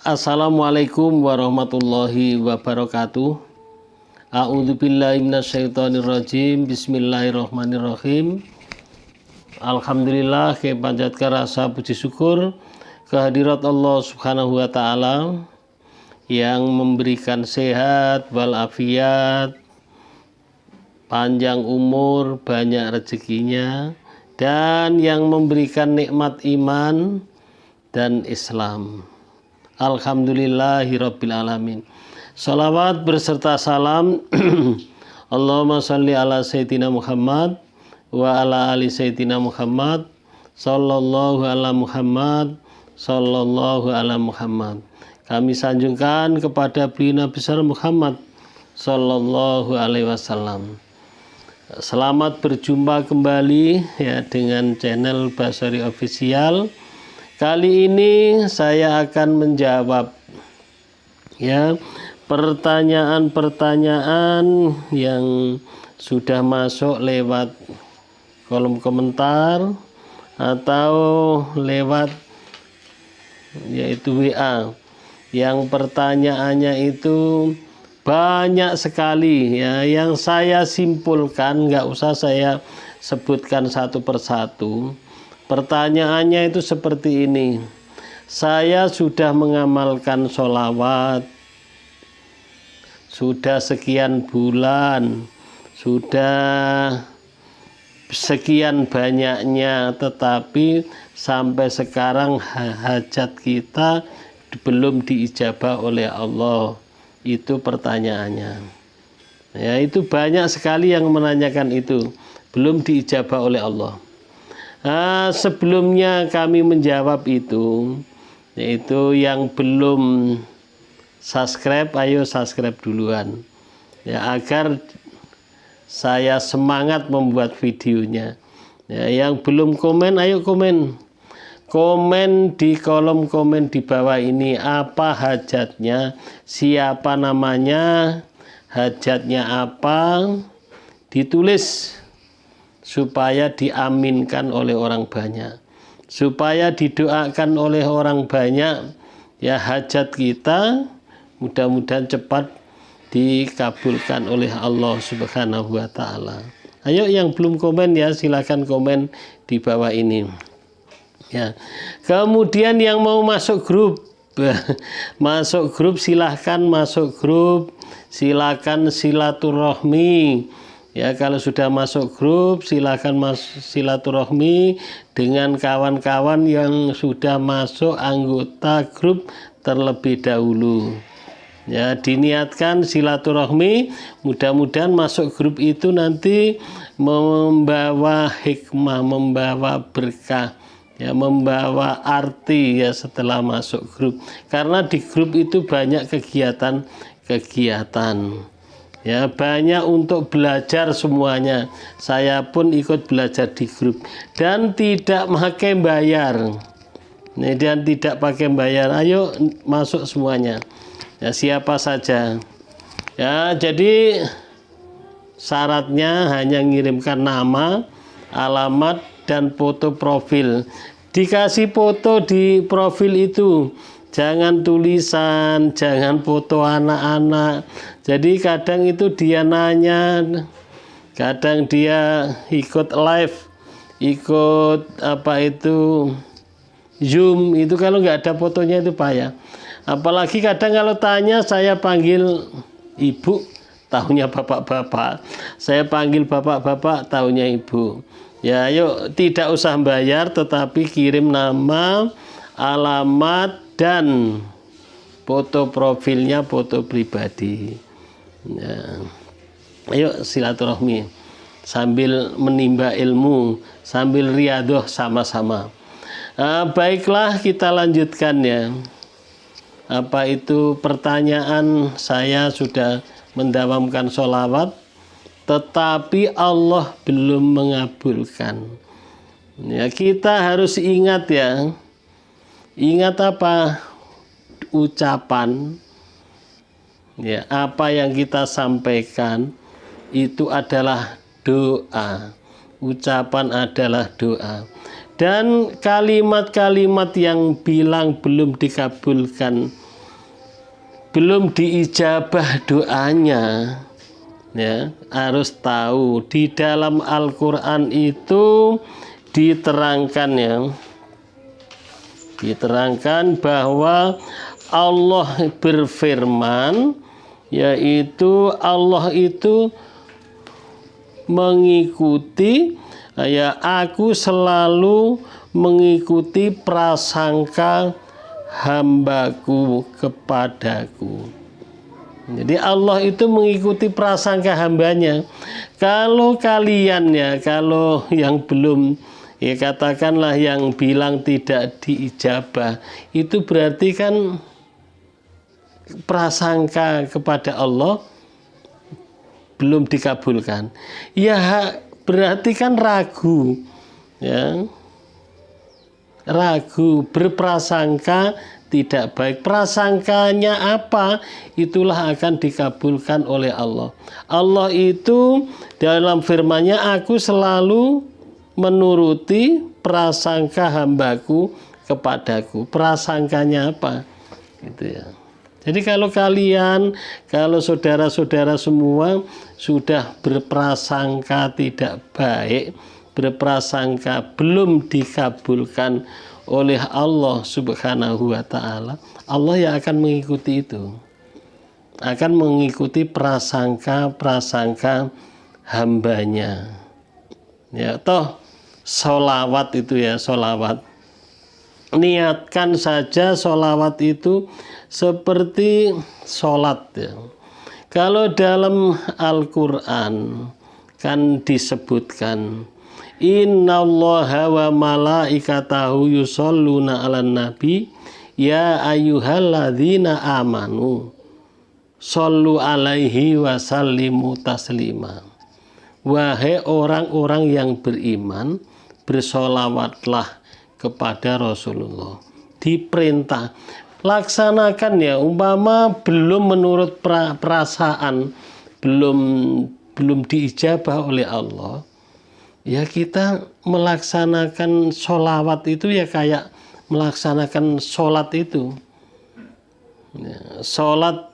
Assalamualaikum warahmatullahi wabarakatuh. A'udzubillahi minasyaitonirrajim. Bismillahirrahmanirrahim. Alhamdulillah, kita panjatkan rasa puji syukur kehadirat Allah Subhanahu wa taala yang memberikan sehat walafiat, panjang umur, banyak rezekinya, dan yang memberikan nikmat iman dan Islam. Alhamdulillahirabbil alamin. Salawat berserta salam Allahumma sholli ala sayyidina Muhammad wa ala ali sayyidina Muhammad sallallahu ala Muhammad sallallahu ala Muhammad. Kami sanjungkan kepada beliau besar Muhammad sallallahu alaihi wasallam. Selamat berjumpa kembali ya dengan channel Basari Official. Kali ini saya akan menjawab ya pertanyaan-pertanyaan yang sudah masuk lewat kolom komentar atau lewat yaitu WA. Yang pertanyaannya itu banyak sekali ya, yang saya simpulkan, nggak usah saya sebutkan satu persatu. Pertanyaannya itu seperti ini. Saya sudah mengamalkan sholawat, sudah sekian bulan, sudah sekian banyaknya, tetapi sampai sekarang hajat kita belum diijabah oleh Allah. Itu pertanyaannya. Ya, itu banyak sekali yang menanyakan itu, belum diijabah oleh Allah. Sebelumnya kami menjawab itu, yaitu yang belum subscribe, ayo subscribe duluan ya, agar saya semangat membuat videonya ya. Yang belum komen, ayo komen di kolom komen di bawah ini, apa hajatnya, siapa namanya, hajatnya apa, ditulis supaya diaminkan oleh orang banyak, supaya didoakan oleh orang banyak ya, hajat kita mudah-mudahan cepat dikabulkan oleh Allah Subhanahu wa taala. Ayo yang belum komen ya, silakan komen di bawah ini ya. Kemudian yang mau masuk grup masuk grup, silahkan masuk grup, silakan silaturahmi ya. Kalau sudah masuk grup, silakan silaturahmi dengan kawan-kawan yang sudah masuk anggota grup terlebih dahulu ya. Diniatkan silaturahmi, mudah-mudahan masuk grup itu nanti membawa hikmah, membawa berkah ya, membawa arti ya setelah masuk grup. Karena di grup itu banyak kegiatan ya, banyak untuk belajar semuanya. Saya pun ikut belajar di grup dan tidak pakai bayar. Dan tidak pakai bayar. Ayo masuk semuanya ya, siapa saja ya. Jadi syaratnya hanya ngirimkan nama, alamat, dan foto profil. Dikasih foto di profil itu, jangan tulisan, jangan foto anak-anak. Jadi kadang itu dia nanya, kadang dia ikut live, ikut apa itu Zoom, itu kalau nggak ada fotonya itu payah. Apalagi kadang kalau tanya, saya panggil ibu, tahunya bapak-bapak. Saya panggil bapak-bapak, tahunya ibu. Ya, yuk tidak usah bayar, tetapi kirim nama, alamat, dan foto profilnya, foto pribadi. Ya. Ayo silaturahmi sambil menimba ilmu, sambil riadoh sama-sama. Baiklah, kita lanjutkan ya. Apa itu pertanyaan? Saya sudah mendawamkan sholawat, tetapi Allah belum mengabulkan ya. Kita harus ingat ya, ingat apa? Ucapan ya, apa yang kita sampaikan itu adalah doa. Ucapan adalah doa. Dan kalimat-kalimat yang bilang belum dikabulkan belum diijabah doanya, ya harus tahu di dalam Al-Quran itu diterangkan, ya, diterangkan bahwa Allah berfirman, yaitu Allah itu mengikuti, ya, aku selalu mengikuti prasangka hambaku kepadaku. Jadi Allah itu mengikuti prasangka hambanya. Kalau kalian, ya, kalau yang belum, ya katakanlah yang bilang tidak diijabah, itu berarti kan prasangka kepada Allah belum dikabulkan. Ya berarti kan ragu, ya. Ragu, berprasangka tidak baik. Prasangkanya apa? Itulah akan dikabulkan oleh Allah. Allah itu dalam firman-Nya, aku selalu menuruti prasangka hambaku kepadaku. Prasangkanya apa? Gitu, ya. Jadi kalau kalian, kalau saudara-saudara semua sudah berprasangka tidak baik, berprasangka belum dikabulkan oleh Allah Subhanahu wa Ta'ala, Allah yang akan mengikuti itu, akan mengikuti prasangka hambanya. Ya, toh sholawat itu, ya, sholawat, niatkan saja sholawat itu seperti sholat, ya. Kalau dalam Al-Quran kan disebutkan, innallaha wa malaikatahu yusholluna 'alan nabi ya ayyuhalladzina amanu shollu 'alaihi wa sallimu taslima. Wahai orang-orang yang beriman, bersolawatlah kepada Rasulullah. Diperintah, laksanakan, ya. Umpama belum menurut perasaan, belum diijabah oleh Allah, ya kita melaksanakan sholawat itu ya kayak melaksanakan sholat itu, ya, sholat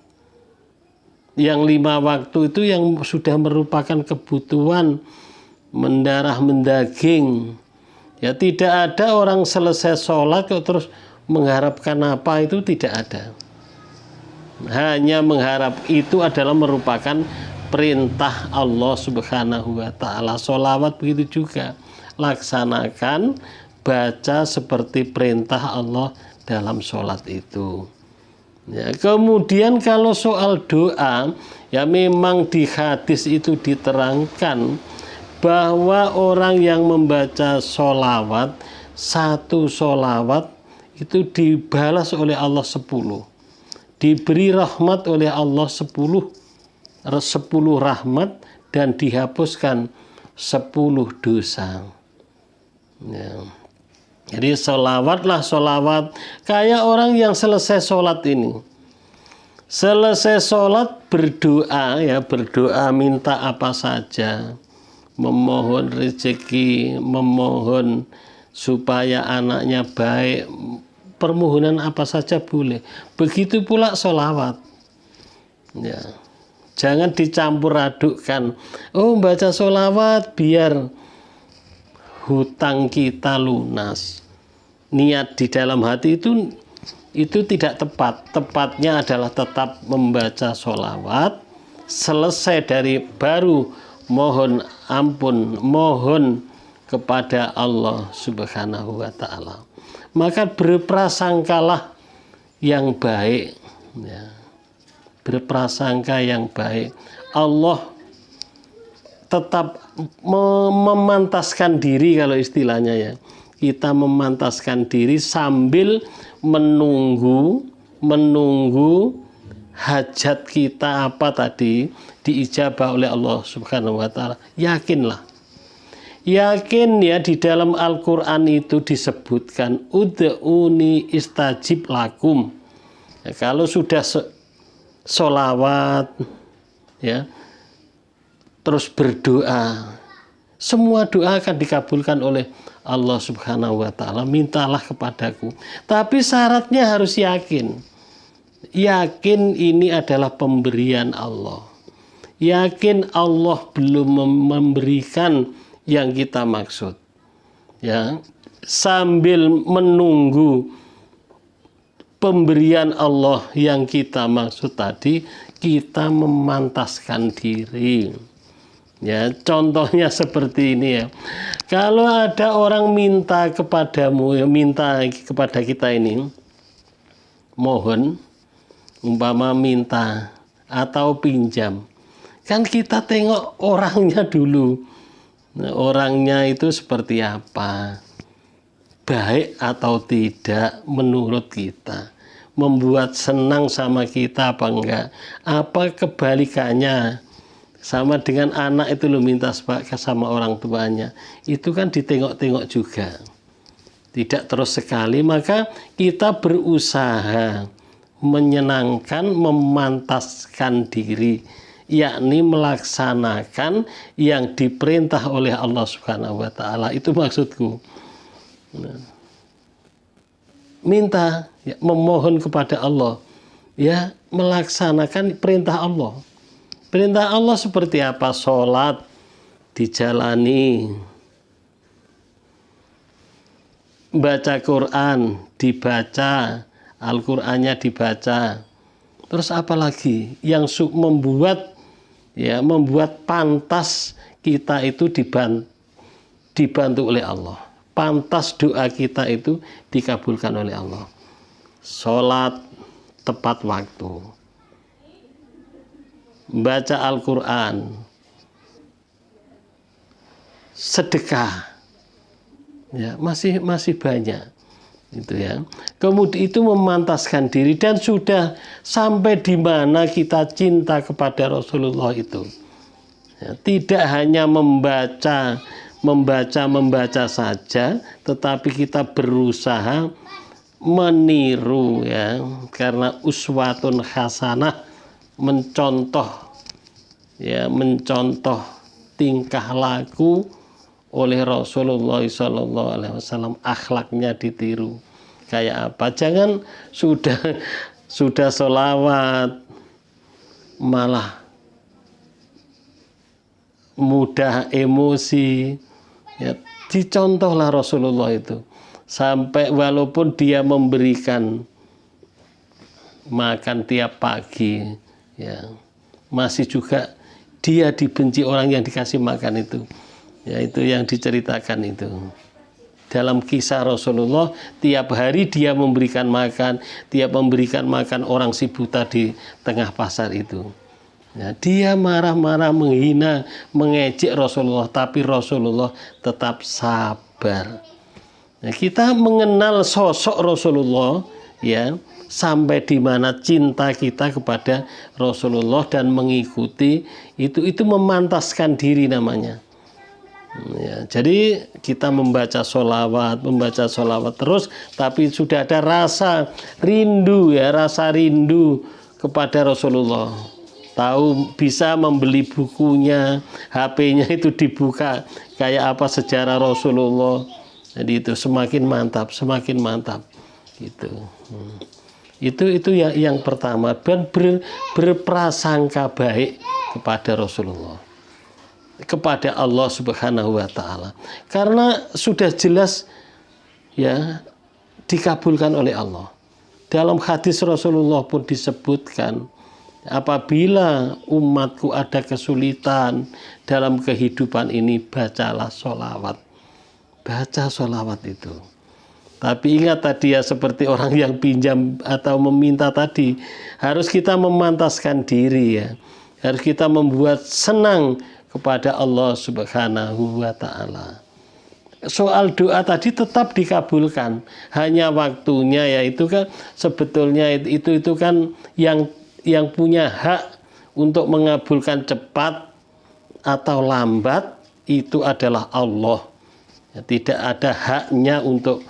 yang 5 waktu itu yang sudah merupakan kebutuhan mendarah mendaging, ya. Tidak ada orang selesai sholat kok terus mengharapkan apa, itu tidak ada. Hanya mengharap itu adalah merupakan perintah Allah Subhanahu wa Ta'ala. Sholawat begitu juga, laksanakan, baca seperti perintah Allah dalam sholat itu, ya. Kemudian kalau soal doa, ya memang di hadis itu diterangkan bahwa orang yang membaca sholawat, satu sholawat itu dibalas oleh Allah 10, diberi rahmat oleh Allah 10 rahmat, dan dihapuskan 10 dosa, ya. Jadi sholawatlah sholawat. Kayak orang yang selesai sholat ini, selesai sholat berdoa, ya, berdoa minta apa saja, memohon rezeki, memohon supaya anaknya baik, permohonan apa saja boleh. Begitu pula sholawat, ya. Jangan dicampur adukkan. Oh, baca sholawat biar hutang kita lunas. Niat di dalam hati itu tidak tepat. Tepatnya adalah tetap membaca sholawat, selesai dari baru mohon ampun, mohon kepada Allah Subhanahu wa Ta'ala. Maka berprasangkalah yang baik, ya. Berprasangka yang baik. Allah tetap memantaskan diri, kalau istilahnya, ya. Kita memantaskan diri sambil menunggu hajat kita apa tadi diijabah oleh Allah Subhanahu wa Ta'ala. Yakinlah. Yakin, ya, di dalam Al-Quran itu disebutkan ud'uni istajib lakum. Ya, kalau sudah sholawat, ya, terus berdoa, semua doa akan dikabulkan oleh Allah Subhanahu wa Ta'ala. Mintalah kepadaku. Tapi syaratnya harus yakin. yakin ini adalah pemberian Allah. Yakin Allah belum memberikan yang kita maksud. Ya, sambil menunggu pemberian Allah yang kita maksud tadi, kita memantaskan diri. Ya, contohnya seperti ini ya. Kalau ada orang minta kepadamu, ya, minta kepada kita ini, mohon, umpama minta atau pinjam, kan kita tengok orangnya dulu. Nah, orangnya itu seperti apa, baik atau tidak menurut kita, membuat senang sama kita apa enggak, apa kebalikannya. Sama dengan anak itu lo minta sama orang tuanya, itu kan ditengok-tengok juga, tidak terus sekali. Maka kita berusaha menyenangkan, memantaskan diri, yakni melaksanakan yang diperintah oleh Allah Subhanahu wa Ta'ala. Itu maksudku. Minta, ya, memohon kepada Allah, ya, melaksanakan perintah Allah. Perintah Allah seperti apa? Sholat dijalani, baca Quran dibaca, Al-Qur'annya dibaca. Terus apa lagi yang membuat, ya, membuat pantas kita itu dibantu oleh Allah, pantas doa kita itu dikabulkan oleh Allah. Sholat tepat waktu, baca Al-Quran, sedekah, ya, masih banyak itu ya. Kemudian itu memantaskan diri, dan sudah sampai di mana kita cinta kepada Rasulullah itu, ya, tidak hanya membaca saja, tetapi kita berusaha meniru, ya, karena uswatun hasanah, mencontoh tingkah laku oleh Rasulullah SAW, akhlaknya ditiru kayak apa. Jangan sudah sholawat malah mudah emosi, ya, dicontohlah Rasulullah itu, sampai walaupun dia memberikan makan tiap pagi, ya, masih juga dia dibenci orang yang dikasih makan itu. Ya, itu yang diceritakan itu dalam kisah Rasulullah. Tiap hari dia memberikan makan, orang si buta di tengah pasar itu. Ya, dia marah-marah, menghina, mengejek Rasulullah, tapi Rasulullah tetap sabar. Nah, kita mengenal sosok Rasulullah, ya, sampai di mana cinta kita kepada Rasulullah dan mengikuti itu memantaskan diri namanya. Ya, jadi kita membaca sholawat terus, tapi sudah ada rasa rindu, ya, rasa rindu kepada Rasulullah. Tahu bisa membeli bukunya, HP-nya itu dibuka kayak apa sejarah Rasulullah. Jadi itu semakin mantap gitu. Itu yang pertama, dan berprasangka baik kepada Rasulullah, kepada Allah Subhanahu wa Ta'ala, karena sudah jelas, ya, dikabulkan oleh Allah. Dalam hadis Rasulullah pun disebutkan, apabila umatku ada kesulitan dalam kehidupan ini, bacalah sholawat. Baca sholawat itu. Tapi ingat tadi, ya, seperti orang yang pinjam atau meminta tadi, harus kita memantaskan diri, ya. Harus kita membuat senang kepada Allah Subhanahu wa Ta'ala. Soal doa tadi tetap dikabulkan, hanya waktunya, ya, itu kan sebetulnya itu kan yang punya hak untuk mengabulkan cepat atau lambat itu adalah Allah. Ya, tidak ada haknya untuk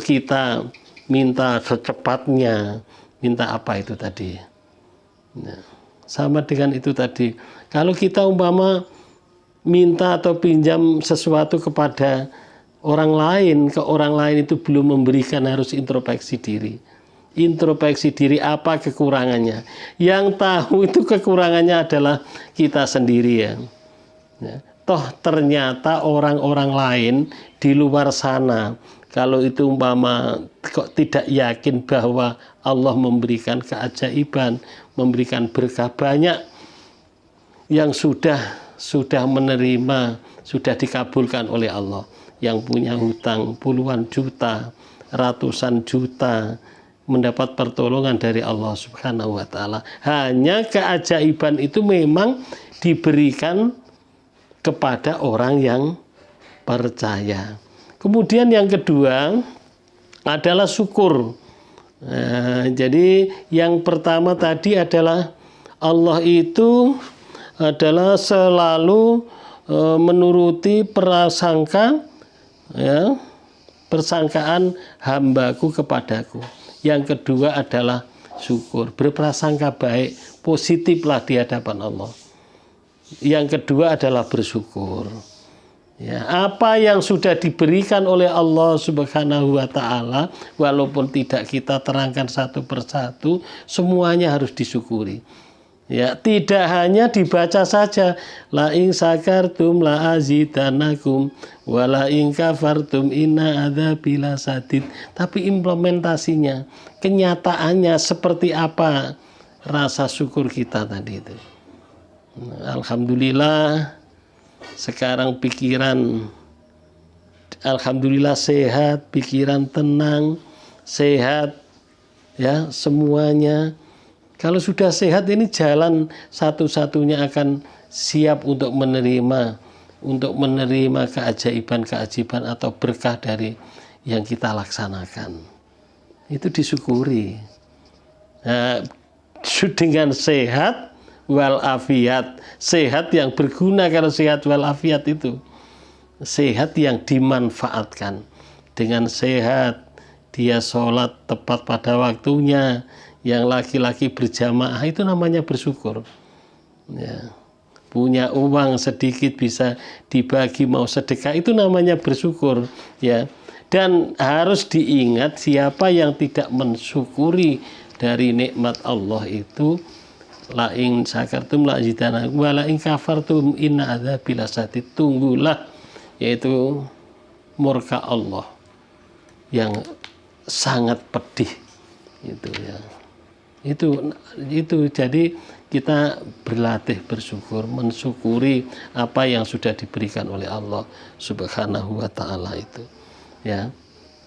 kita minta secepatnya, minta apa itu tadi. Nah, sama dengan itu tadi. Kalau kita umpama minta atau pinjam sesuatu kepada orang lain, ke orang lain itu belum memberikan, harus introspeksi diri. introspeksi diri apa kekurangannya. Yang tahu itu kekurangannya adalah kita sendiri ya. Toh ternyata orang-orang lain di luar sana, kalau itu umpama kok tidak yakin bahwa Allah memberikan keajaiban, memberikan berkah, banyak yang sudah menerima, sudah dikabulkan oleh Allah, yang punya hutang puluhan juta, ratusan juta, mendapat pertolongan dari Allah Subhanahu wa taala. Hanya keajaiban itu memang diberikan kepada orang yang percaya. Kemudian yang kedua adalah syukur. Jadi yang pertama tadi adalah Allah itu adalah selalu menuruti prasangka, ya, persangkaan hambaku kepadaku. Yang kedua adalah syukur, berprasangka baik, positiflah di hadapan Allah. Yang kedua adalah bersyukur. Ya, apa yang sudah diberikan oleh Allah Subhanahu wa taala, walaupun tidak kita terangkan satu persatu, semuanya harus disyukuri. Ya, tidak hanya dibaca saja, la in sakartum la azidanakum wa la in kafartum inna adzabi lasadid, tapi implementasinya, kenyataannya seperti apa rasa syukur kita tadi itu. Alhamdulillah sekarang pikiran alhamdulillah sehat, pikiran tenang, sehat ya semuanya. Kalau sudah sehat ini jalan satu-satunya akan siap untuk menerima keajaiban-keajaiban atau berkah dari yang kita laksanakan. Itu disyukuri. Nah, dengan sehat walafiat, sehat yang berguna. Kalau sehat walafiat itu sehat yang dimanfaatkan. Dengan sehat dia sholat tepat pada waktunya, yang laki-laki berjamaah, itu namanya bersyukur. Ya. Punya uang sedikit bisa dibagi, mau sedekah, itu namanya bersyukur. Ya. Dan harus diingat siapa yang tidak mensyukuri dari nikmat Allah itu, la in syakartum la azidanakum wa la in kafartum inna adzabi lasadid, tunggulah yaitu murka Allah yang sangat pedih itu ya. Itu jadi kita berlatih bersyukur, mensyukuri apa yang sudah diberikan oleh Allah Subhanahu wa taala itu. Ya.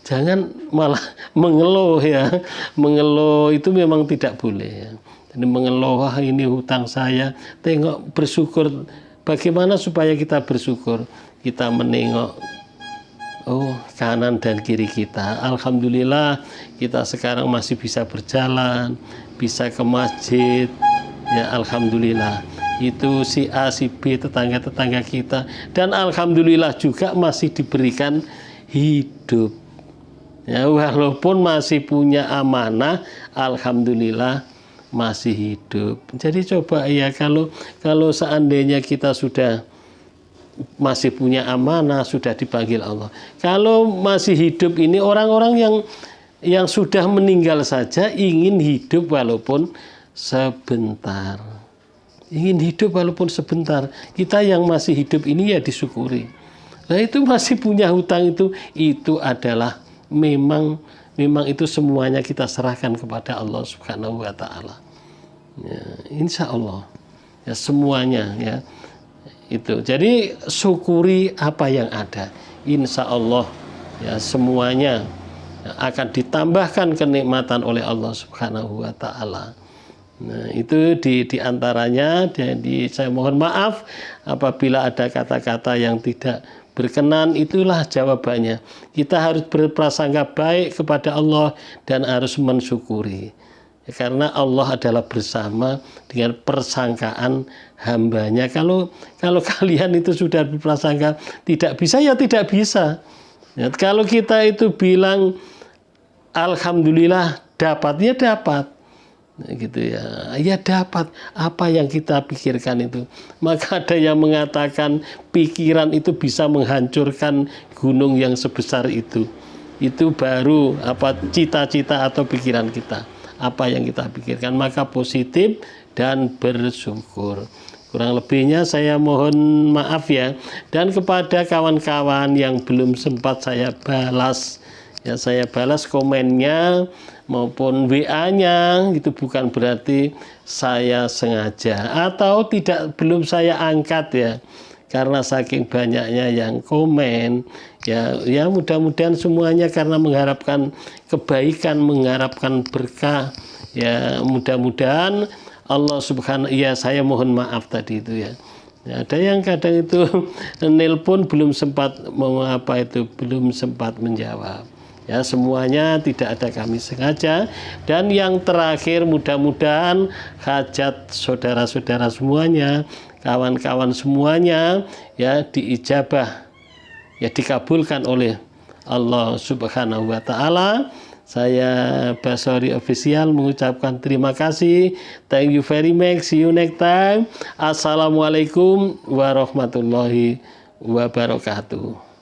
Jangan malah mengeluh ya. Mengeluh itu memang tidak boleh ya. Jadi mengeluh, wah ini hutang saya, tengok bersyukur. Bagaimana supaya kita bersyukur? Kita menengok kanan dan kiri kita. Alhamdulillah kita sekarang masih bisa berjalan, bisa ke masjid. Ya alhamdulillah. Itu si A, si B, tetangga-tetangga kita, dan alhamdulillah juga masih diberikan hidup. Ya walaupun masih punya amanah, alhamdulillah masih hidup. Jadi coba ya kalau seandainya kita sudah masih punya amanah, sudah dipanggil Allah. Kalau masih hidup ini orang-orang yang sudah meninggal saja ingin hidup walaupun sebentar. Ingin hidup walaupun sebentar. Kita yang masih hidup ini ya disyukuri. Nah itu masih punya hutang itu adalah memang itu semuanya kita serahkan kepada Allah Subhanahu wa taala. Ya, insya Allah ya semuanya ya. Itu. Jadi syukuri apa yang ada. Insya Allah ya semuanya akan ditambahkan kenikmatan oleh Allah Subhanahu wa taala. Nah, itu di antaranya. Jadi saya mohon maaf apabila ada kata-kata yang tidak berkenan, itulah jawabannya. Kita harus berprasangka baik kepada Allah dan harus mensyukuri. Ya, karena Allah adalah bersama dengan persangkaan hambanya. Kalau kalian itu sudah berprasangka tidak bisa, ya tidak bisa. Ya, kalau kita itu bilang alhamdulillah dapat, ya dapat. Gitu ya. Ya dapat apa yang kita pikirkan itu. Maka ada yang mengatakan pikiran itu bisa menghancurkan gunung yang sebesar itu. itu baru apa cita-cita atau pikiran kita, apa yang kita pikirkan, maka positif dan bersyukur. Kurang lebihnya saya mohon maaf ya. Dan kepada kawan-kawan yang belum sempat saya balas, ya saya balas komennya maupun WA-nya, itu bukan berarti saya sengaja atau belum saya angkat ya. Karena saking banyaknya yang komen, ya mudah-mudahan semuanya karena mengharapkan kebaikan, mengharapkan berkah, ya mudah-mudahan Allah subhanahu, ya saya mohon maaf tadi itu ya. Ya, ada yang kadang itu nelpon belum sempat belum sempat menjawab. Ya, semuanya tidak ada kami sengaja. Dan yang terakhir, mudah-mudahan hajat saudara-saudara semuanya, kawan-kawan semuanya ya diijabah, ya dikabulkan oleh Allah Subhanahu wa taala. Saya Basori Official mengucapkan terima kasih. Thank you very much. See you next time. Assalamualaikum warahmatullahi wabarakatuh.